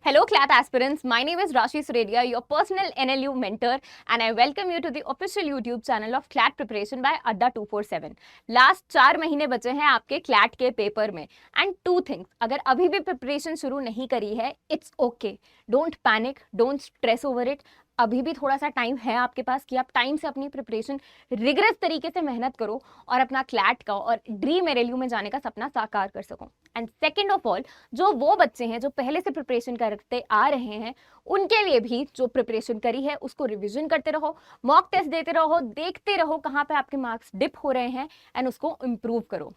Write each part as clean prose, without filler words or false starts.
Hello, CLAT aspirants. My name is Rashi Suredia, your personal NLU mentor, and I welcome you to the official YouTube channel of CLAT Preparation by Adda 247. Last 4 महीने बचे हैं आपके CLAT के paper में and two things, अगर अभी भी preparation शुरू नहीं करी है, it's okay, don't panic, don't stress over it. अभी भी थोड़ा सा टाइम है आपके पास कि आप टाइम से अपनी प्रिपरेशन रिगरस तरीके से मेहनत करो और अपना क्लैट का और ड्रीम एरएलयू में जाने का सपना साकार कर सको. एंड सेकेंड ऑफ ऑल, जो वो बच्चे हैं जो पहले से प्रिपरेशन करते आ रहे हैं, उनके लिए भी जो प्रिपरेशन करी है उसको रिविजन करते रहो, मॉक टेस्ट देते रहो, देखते रहो कहाँ पे आपके मार्क्स डिप हो रहे हैं एंड उसको इम्प्रूव करो.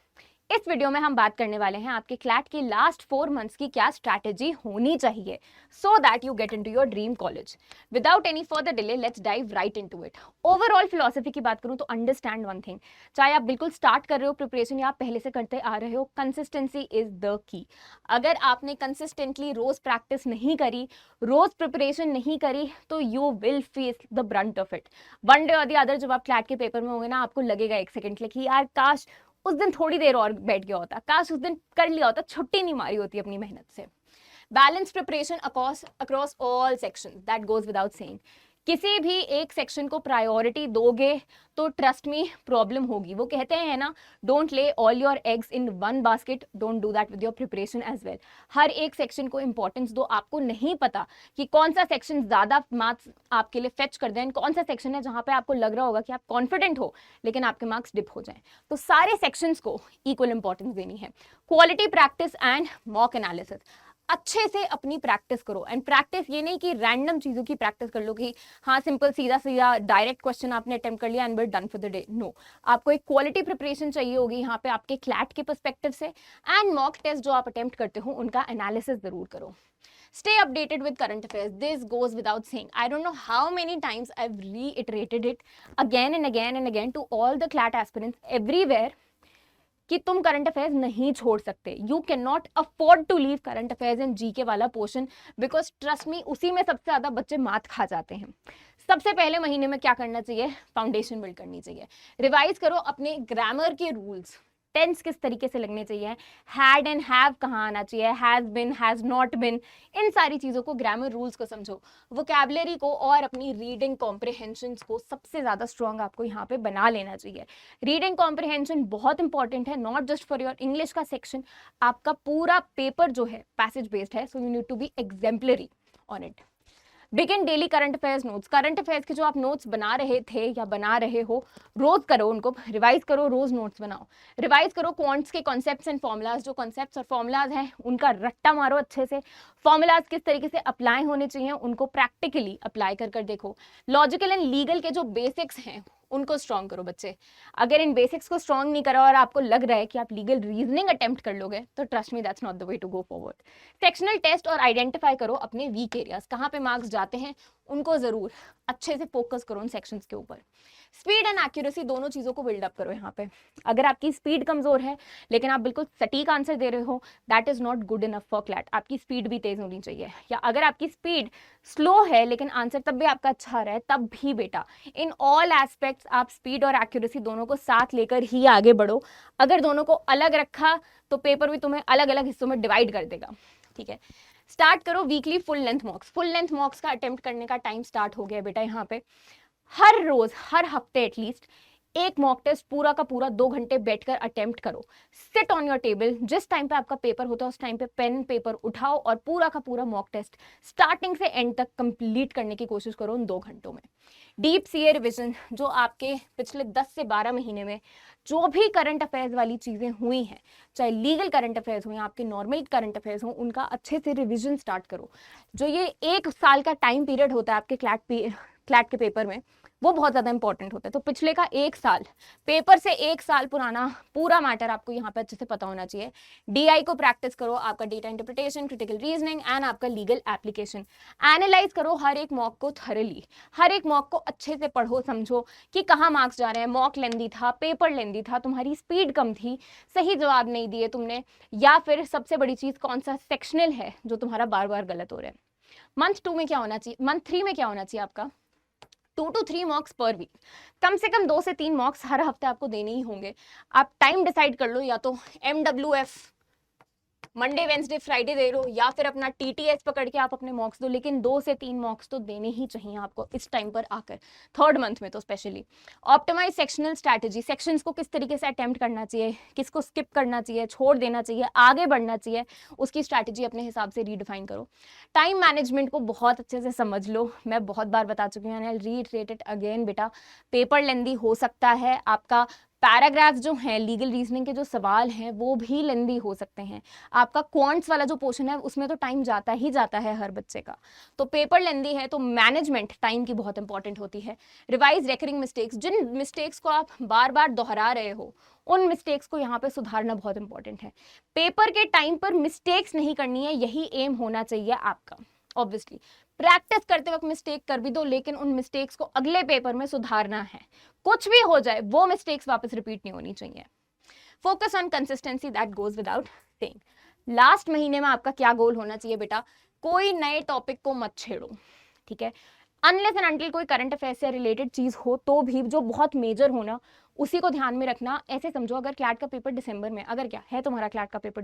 इस वीडियो में हम बात करने वाले हैं आपके क्लैट की लास्ट 4 मंथ्स की क्या स्ट्रैटेजी होनी चाहिए so that you get into your dream college. Without any further delay let's dive right into it. Overall philosophy की बात करूं तो अंडरस्टैंड वन थिंग, चाहे आप बिल्कुल स्टार्ट कर रहे हो प्रिपरेशन या आप पहले से करते आ रहे हो, कंसिस्टेंसी इज द की. अगर आपने कंसिस्टेंटली रोज प्रैक्टिस नहीं करी, रोज प्रिपरेशन नहीं करी, तो you will face the Brunt of it. One day और द अदर जब आप क्लैट के पेपर में होंगे ना, आपको लगेगा एक सेकंड के लिए कि यार काश उस दिन थोड़ी देर और बैठ गया होता, काश उस दिन कर लिया होता, छुट्टी नहीं मारी होती अपनी मेहनत से. Balance preparation across all sections, that goes without saying. किसी भी एक सेक्शन को प्रायोरिटी दोगे तो ट्रस्ट मी प्रॉब्लम होगी. वो कहते हैं ना, don't lay all your eggs in one basket, don't do that with your preparation as well. हर एक सेक्शन को इंपॉर्टेंस दो. आपको नहीं पता कि कौन सा सेक्शन ज्यादा मार्क्स आपके लिए फेच कर दें, कौन सा सेक्शन है जहां पे आपको लग रहा होगा कि आप कॉन्फिडेंट हो लेकिन आपके मार्क्स डिप हो जाएं. तो सारे सेक्शंस को इक्वल इंपॉर्टेंस देनी है. Quality practice and mock analysis. अच्छे से अपनी प्रैक्टिस करो. एंड प्रैक्टिस ये नहीं कि रैंडम चीज़ों की प्रैक्टिस कर लो कि हाँ सिंपल सीधा सीधा डायरेक्ट क्वेश्चन आपने अटेम्प्ट कर लिया and we done for the day. No, आपको एक क्वालिटी प्रिपरेशन चाहिए होगी यहाँ पे आपके क्लैट के पर्सपेक्टिव से. एंड मॉक टेस्ट जो आप अटेम्प्ट करते हो उनका एनालिसिस जरूर करो. Stay updated with current affairs. This goes without saying. I don't know how many times I've reiterated it again and again and again to all the CLAT aspirants everywhere कि तुम current affairs नहीं छोड़ सकते. You can not afford to leave current affairs and GK वाला portion, because trust me उसी में सबसे ज्यादा बच्चे मात खा जाते हैं. सबसे पहले महीने में क्या करना चाहिए? फाउंडेशन बिल्ड करनी चाहिए. रिवाइज करो अपने ग्रामर के रूल्स. टेंस किस तरीके से लगने चाहिए, हैड एंड हैव कहाँ आना चाहिए, has been, has not been, इन सारी चीज़ों को, ग्रामर रूल्स को समझो. वोकैबुलरी को और अपनी रीडिंग कॉम्प्रिहेंशन को सबसे ज़्यादा स्ट्रॉन्ग आपको यहाँ पे बना लेना चाहिए. रीडिंग कॉम्प्रिहेंशन बहुत इंपॉर्टेंट है, not just for your English का सेक्शन. आपका पूरा पेपर जो है पैसेज बेस्ड है, so you need to be exemplary on it. Begin daily current affairs notes. Current affairs के जो आप नोट्स बना रहे थे या बना रहे हो, रोज करो उनको, रिवाइज करो, रोज नोट्स बनाओ. रिवाइज करो क्वांट्स के कॉन्सेप्ट्स एंड फॉर्मुलाज. जो कॉन्सेप्ट्स और फॉर्मुलाज हैं उनका रट्टा मारो अच्छे से. फॉर्मुलाज किस तरीके से अप्लाई होने चाहिए उनको प्रैक्टिकली अप्लाई कर देखो. लॉजिकल एंड लीगल के जो बेसिक्स हैं उनको स्ट्रॉन्ग करो बच्चे. अगर इन बेसिक्स को स्ट्रॉन्ग नहीं करा और आपको लग रहा है कि आप लीगल रीजनिंग अटेम्प्ट कर लोगे, तो trust me that's not the way to go forward. Sectional test और आइडेंटिफाई करो अपने वीक एरियाज, कहाँ पे मार्क्स जाते हैं उनको जरूर अच्छे से फोकस करो उन सेक्शंस के ऊपर. स्पीड एंड एक्यूरेसी दोनों चीज़ों को बिल्डअप करो यहाँ पे. अगर आपकी स्पीड कमजोर है लेकिन आप बिल्कुल सटीक आंसर दे रहे हो, that is not good enough for CLAT. आपकी स्पीड भी तेज होनी चाहिए. या अगर आपकी स्पीड स्लो है लेकिन आंसर तब भी आपका अच्छा आ रहा है, तब भी बेटा इन ऑल एस्पेक्ट्स आप स्पीड और एक्यूरेसी दोनों को साथ लेकर ही आगे बढ़ो. अगर दोनों को अलग रखा तो पेपर भी तुम्हें अलग अलग हिस्सों में डिवाइड कर देगा. ठीक है, स्टार्ट करो weekly full length मॉक्स. Full length मॉक्स का अटेम्प्ट करने का टाइम स्टार्ट हो गया बेटा. यहाँ पे हर रोज, हर हफ्ते एटलीस्ट एक मॉक टेस्ट पूरा का पूरा 2 घंटे बैठकर अटेम्प्ट करो. Sit on your table. जिस टाइम पे आपका पेपर होता है उस टाइम पे पेन पेपर उठाओ और पूरा का पूरा मॉक टेस्ट स्टार्टिंग से एंड तक कंप्लीट करने की कोशिश करो उन 2 घंटों में. डीप सीए रिविजन, जो आपके पिछले 10 से 12 महीने में जो भी करंट अफेयर्स वाली चीज़ें हुई हैं, चाहे लीगल करंट अफेयर्स हो या आपके नॉर्मल करंट अफेयर्स हो, उनका अच्छे से रिविजन स्टार्ट करो. जो ये 1 साल का टाइम पीरियड होता है आपके क्लैट के पेपर में, वो बहुत ज़्यादा इंपॉर्टेंट होता है. तो पिछले का 1 साल, पेपर से 1 साल पुराना पूरा मैटर आपको यहाँ पे अच्छे से पता होना चाहिए. डीआई को प्रैक्टिस करो, आपका data interpretation, critical reasoning and आपका लीगल एप्लीकेशन. एनालाइज करो हर एक मॉक को थरली. हर एक मॉक को अच्छे से पढ़ो, समझो कि कहाँ मार्क्स जा रहे हैं. मॉक लेंदी था, पेपर लेंदी था, तुम्हारी स्पीड कम थी, सही जवाब नहीं दिए तुमने, या फिर सबसे बड़ी चीज़ कौन सा सेक्शनल है जो तुम्हारा बार बार गलत हो रहा है. मंथ 2 में क्या होना चाहिए, मंथ 3 में क्या होना चाहिए आपका? 2 to 3 मॉक्स पर वीक. कम से कम 2 से 3 मॉक्स हर हफ्ते आपको देने ही होंगे. आप टाइम डिसाइड कर लो, या तो MWF मंडे वेंसडे फ्राइडे दे लो या फिर अपना टीटीएस पकड़ के आप अपने मॉक्स दो, लेकिन 2 से 3 मॉक्स तो देने ही चाहिए आपको इस टाइम पर आकर, थर्ड मंथ में तो specially. Optimise sectional strategy, sections को किस तरीके से अटेम्प्ट करना चाहिए, किसको स्किप करना चाहिए, छोड़ देना चाहिए, आगे बढ़ना चाहिए, उसकी स्ट्रैटेजी अपने हिसाब से रीडिफाइन करो। टाइम मैनेजमेंट को बहुत अच्छे से समझ लो, मैं बहुत बार बता चुकी हूँ, आई रीइटरेट इट अगेन बेटा, पेपर लेंदी हो सकता है, आपका पैराग्राफ जो है लीगल रीजनिंग के जो सवाल हैं वो भी लेंदी हो सकते हैं, आपका क्वांट्स वाला जो पोर्शन है उसमें तो टाइम जाता ही जाता है हर बच्चे का, तो पेपर लेंदी है, तो मैनेजमेंट टाइम की बहुत इंपॉर्टेंट होती है। रिवाइज रेकरिंग मिस्टेक्स, जिन मिस्टेक्स को आप बार बार दोहरा रहे हो उन मिस्टेक्स को यहाँ पे सुधारना बहुत इंपॉर्टेंट है। पेपर के टाइम पर मिस्टेक्स नहीं करनी है, यही एम होना चाहिए आपका। ऑब्वियसली प्रैक्टिस करते वक्त मिस्टेक कर भी दो, लेकिन उन मिस्टेक्स को अगले पेपर में सुधारना है, कुछ भी हो जाए वो मिस्टेक्स वापस रिपीट नहीं होनी चाहिए। Focus on consistency, that goes without saying. Last महीने में आपका क्या गोल होना चाहिए बेटा, कोई नए टॉपिक को मत छेड़ो, ठीक है, अनलेस एंड अनटिल कोई करंट अफेयर से रिलेटेड चीज हो तो भी, जो बहुत मेजर हो ना उसी को ध्यान में रखना। ऐसे समझो अगर क्लैट का पेपर दिसंबर में, अगर क्या है तुम्हारा क्लैट का पेपर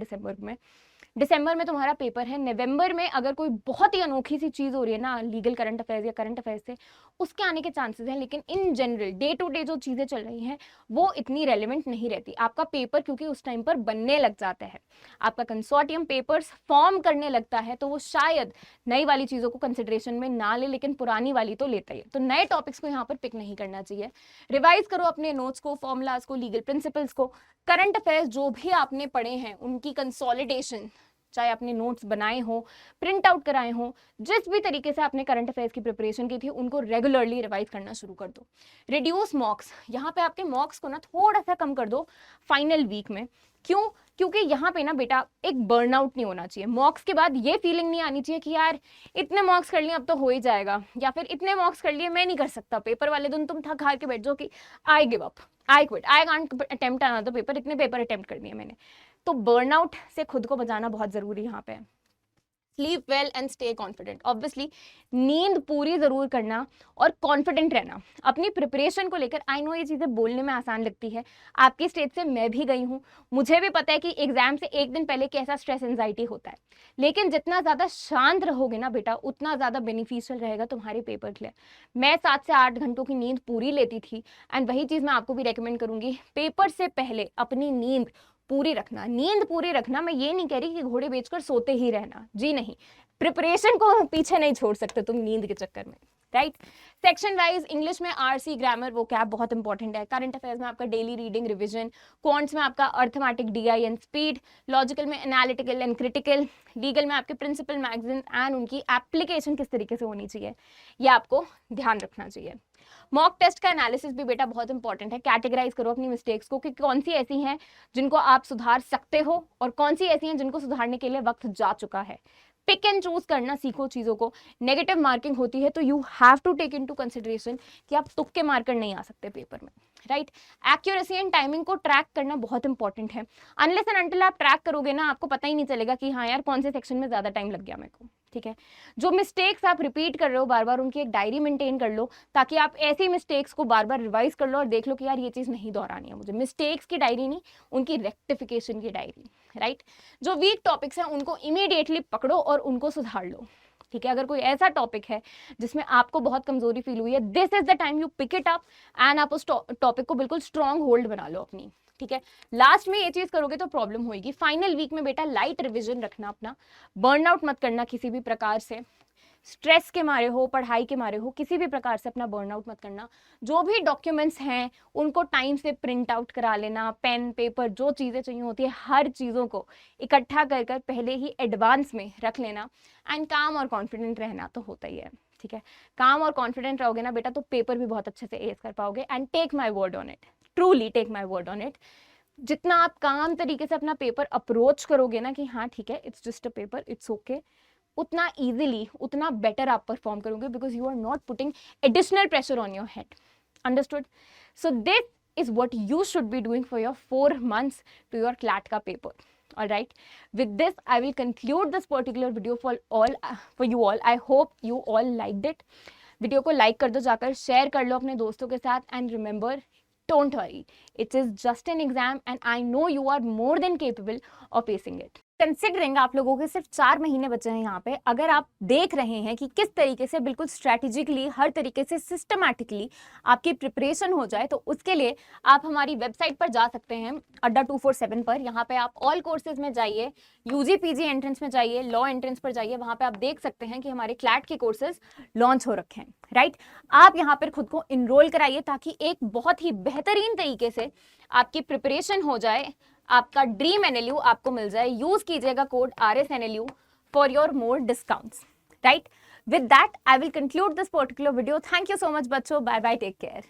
दिसंबर में तुम्हारा पेपर है, नवंबर में अगर कोई बहुत ही अनोखी सी चीज हो रही है ना लीगल करंट अफेयर्स या करंट अफेयर्स से, उसके आने के चांसेस हैं, लेकिन in general day to day जो चीजें चल रही हैं वो इतनी रेलिवेंट नहीं रहती। आपका पेपर क्योंकि उस टाइम पर बनने लग जाता है, आपका कंसोर्टियम पेपर्स फॉर्म करने लगता है, तो वो शायद नई वाली चीजों को कंसिडरेशन में ना ले, लेकिन पुरानी वाली तो लेता ही है, तो नए टॉपिक्स को यहाँ पर पिक नहीं करना चाहिए। रिवाइज करो अपने नोट्स को, फॉर्मुलाज को, लीगल प्रिंसिपल्स को, करंट अफेयर्स जो भी आपने पढ़े हैं उनकी कंसोलिडेशन, चाहे आपने नोट्स बनाए हो, प्रिंट आउट कराए हो, जिस भी तरीके से आपने करंट अफेयर्स की प्रिपरेशन की थी उनको रेगुलरली रिवाइज करना शुरू कर दो। रिड्यूस मॉक्स, यहाँ पे आपके मॉक्स को ना थोड़ा सा कम कर दो फाइनल वीक में। क्यों? क्योंकि यहाँ पे ना बेटा एक बर्नआउट नहीं होना चाहिए, मॉक्स के बाद ये फीलिंग नहीं आनी चाहिए कि यार इतने मॉक्स कर लिए अब तो हो ही जाएगा, या फिर इतने मॉक्स कर लिए मैं नहीं कर सकता, पेपर वाले दिन तुम थक हार के बैठ जाओ कि I give up, I quit, I can't attempt another paper, इतने पेपर अटेम्प्ट कर दिए मैंने। तो बर्नआउट से खुद को बचाना बहुत जरूरी यहाँ पे। Sleep well and stay confident, obviously नींद पूरी जरूर करना और कॉन्फिडेंट रहना अपनी प्रिपरेशन को लेकर। आई नो ये चीजें बोलने में आसान लगती है, आपकी स्टेज से मैं भी गई हूँ, मुझे भी पता है कि एग्जाम से एक दिन पहले कैसा स्ट्रेस एंजाइटी होता है, लेकिन जितना ज्यादा शांत रहोगे ना बेटा उतना ज्यादा बेनिफिशियल रहेगा तुम्हारे पेपर के लिए। मैं 7 से 8 घंटों की नींद पूरी लेती थी, एंड वही चीज मैं आपको भी रेकमेंड करूंगी, पेपर से पहले अपनी नींद पूरी रखना। नींद पूरी रखना, मैं ये नहीं कह रही कि घोड़े बेचकर सोते ही रहना, जी नहीं, प्रिपरेशन को पीछे नहीं छोड़ सकते तुम नींद के चक्कर में, राइट। सेक्शन वाइज इंग्लिश में आरसी, ग्रामर, वो कैब बहुत इंपॉर्टेंट है, करंट अफेयर्स में आपका डेली रीडिंग रिवीजन, क्वांट्स में आपका arithmetic DI and speed, logical में एनालिटिकल एंड क्रिटिकल, लीगल में आपके प्रिंसिपल मैगजीन एंड उनकी एप्लीकेशन किस तरीके से होनी चाहिए ये आपको ध्यान रखना चाहिए। मॉक टेस्ट का एनालिसिस भी बेटा बहुत इंपॉर्टेंट है, कैटेगराइज करो अपनी मिस्टेक्स को कि कौन सी ऐसी हैं जिनको आप सुधार सकते हो और कौन सी ऐसी हैं जिनको सुधारने के लिए वक्त जा चुका है। पिक एंड चूज करना सीखो चीजों को। नेगेटिव मार्किंग होती है तो you have to take into consideration कि आप तुक्के मार्कर नहीं आ सकते पेपर में, राइट। एक्यूरेसी एंड टाइमिंग को ट्रैक करना बहुत इंपॉर्टेंट है, अनलेस एंड अनटिल आप ट्रैक करोगे ना आपको पता ही नहीं चलेगा कि हाँ यार कौन से सेक्शन में ज्यादा टाइम लग गया मेरे को, ठीक है। जो मिस्टेक्स आप रिपीट कर रहे हो बार बार उनकी एक डायरी मेंटेन कर लो, ताकि आप ऐसी मिस्टेक्स को बार बार रिवाइज कर लो और देख लो कि यार ये चीज नहीं दोहरानी है मुझे, मिस्टेक्स की डायरी नहीं, उनकी रेक्टिफिकेशन की डायरी, राइट। जो वीक टॉपिक्स हैं उनको इमीडिएटली पकड़ो और उनको सुधार लो, ठीक है। अगर कोई ऐसा टॉपिक है जिसमें आपको बहुत कमजोरी फील हुई है, this is the time you pick it up and आप उस टॉपिक को बिल्कुल स्ट्रॉन्ग होल्ड बना लो अपनी, ठीक है। लास्ट में ये चीज करोगे तो प्रॉब्लम होगी। फाइनल वीक में बेटा लाइट रिवीजन रखना अपना, बर्नआउट मत करना किसी भी प्रकार से, स्ट्रेस के मारे हो, पढ़ाई के मारे हो, किसी भी प्रकार से अपना बर्नआउट मत करना। जो भी डॉक्यूमेंट्स हैं उनको टाइम से प्रिंट आउट करा लेना, पेन पेपर जो चीज़ें चाहिए होती है हर चीज़ों को इकट्ठा कर कर पहले ही एडवांस में रख लेना। एंड काम और कॉन्फिडेंट रहना तो होता ही है, ठीक है। काम और कॉन्फिडेंट रहोगे ना बेटा तो पेपर भी बहुत अच्छे से एस कर पाओगे। And take my word on it, truly take my word on it, जितना आप काम तरीके से अपना पेपर अप्रोच करोगे ना कि हाँ ठीक है it's just a paper, it's okay, उतना इजीली उतना बेटर आप परफॉर्म करोगे, because you are not putting additional pressure on your head, understood. So this is what you should be doing for your 4 months to your CLAT ka paper. All right, with this I will conclude this particular video for you all. I hope you all liked it. Video को like कर दो, जाकर share कर लो अपने दोस्तों के साथ, and remember, don't worry, it is just an exam and I know you are more than capable of facing it. Considering आप लोगों के सिर्फ 4 महीने बचे हैं यहाँ पे, अगर आप देख रहे हैं कि किस तरीके से बिल्कुल स्ट्रैटेजिकली हर तरीके से सिस्टमैटिकली आपकी प्रिपरेशन हो जाए, तो उसके लिए आप हमारी वेबसाइट पर जा सकते हैं अड्डा 247 पर। यहाँ पे आप ऑल कोर्सेज में जाइए, यूजी पीजी एंट्रेंस में जाइए, लॉ एंट्रेंस पर जाइए, वहाँ पे आप देख सकते हैं कि हमारे क्लैट के कोर्सेज लॉन्च हो रखे हैं, राइट। आप यहाँ पर खुद को इनरोल कराइए ताकि एक बहुत ही बेहतरीन तरीके से आपकी प्रिपरेशन हो जाए, आपका ड्रीम एनएलयू आपको मिल जाए। यूज कीजिएगा code RSNLU for your more discounts, right. With that I will conclude this particular video. Thank you so much बच्चों, बाय बाय, टेक केयर।